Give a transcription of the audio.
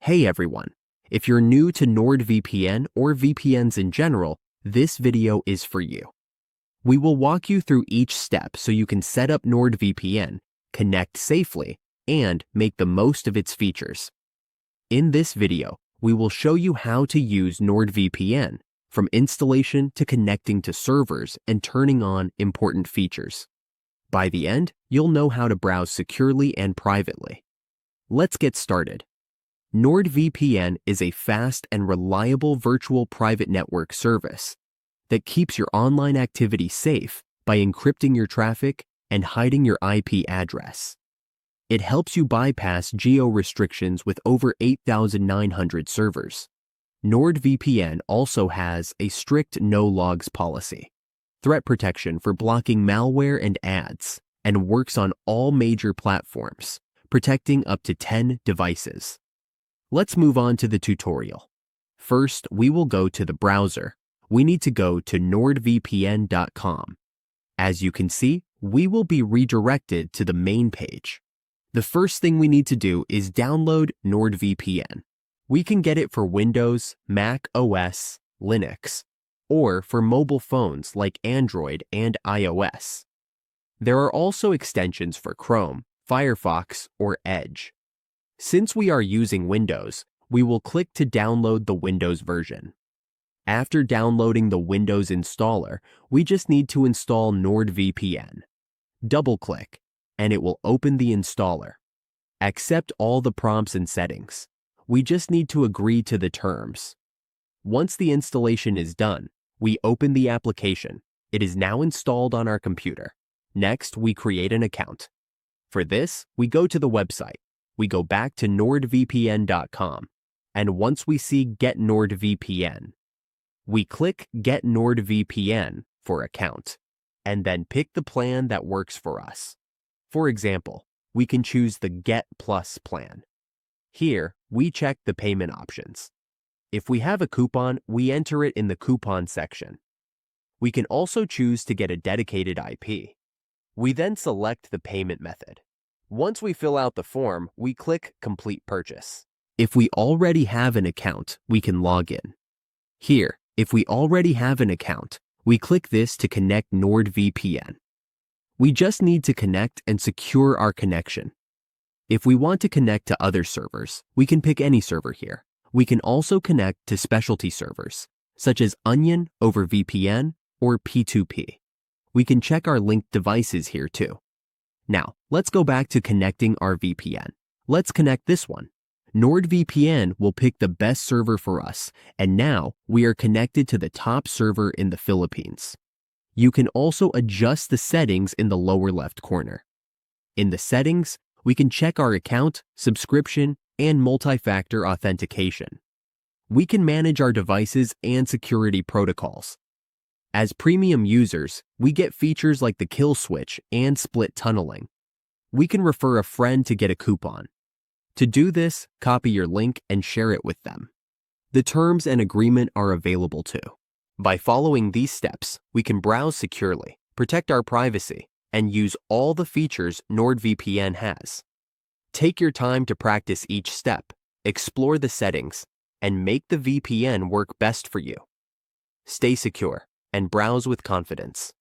Hey everyone! If you're new to NordVPN or VPNs in general, this video is for you. We will walk you through each step so you can set up NordVPN, connect safely, and make the most of its features. In this video, we will show you how to use NordVPN, from installation to connecting to servers and turning on important features. By the end, you'll know how to browse securely and privately. Let's get started. NordVPN is a fast and reliable virtual private network service that keeps your online activity safe by encrypting your traffic and hiding your IP address. It helps you bypass geo-restrictions with over 8,900 servers. NordVPN also has a strict no-logs policy, threat protection for blocking malware and ads, and works on all major platforms, protecting up to 10 devices. Let's move on to the tutorial. First, we will go to the browser. We need to go to nordvpn.com. As you can see, we will be redirected to the main page. The first thing we need to do is download NordVPN. We can get it for Windows, Mac OS, Linux, or for mobile phones like Android and iOS. There are also extensions for Chrome, Firefox, or Edge. Since we are using Windows, we will click to download the Windows version. After downloading the Windows installer, we just need to install NordVPN. Double-click, and it will open the installer. Accept all the prompts and settings. We just need to agree to the terms. Once the installation is done, we open the application. It is now installed on our computer. Next, we create an account. For this, we go to the website. We go back to nordvpn.com, and once we see Get NordVPN, we click Get NordVPN for account, and then pick the plan that works for us. For example, we can choose the Get Plus plan. Here, we check the payment options. If we have a coupon, we enter it in the coupon section. We can also choose to get a dedicated IP. We then select the payment method. Once we fill out the form, we click Complete Purchase. If we already have an account, we can log in. Here, if we already have an account, we click this to connect NordVPN. We just need to connect and secure our connection. If we want to connect to other servers, we can pick any server here. We can also connect to specialty servers, such as Onion over VPN or P2P. We can check our linked devices here too. Now, let's go back to connecting our VPN. Let's connect this one. NordVPN will pick the best server for us, and now we are connected to the top server in the Philippines. You can also adjust the settings in the lower left corner. In the settings, we can check our account, subscription, and multi-factor authentication. We can manage our devices and security protocols. As premium users, we get features like the kill switch and split tunneling. We can refer a friend to get a coupon. To do this, copy your link and share it with them. The terms and agreement are available too. By following these steps, we can browse securely, protect our privacy, and use all the features NordVPN has. Take your time to practice each step, explore the settings, and make the VPN work best for you. Stay secure and browse with confidence.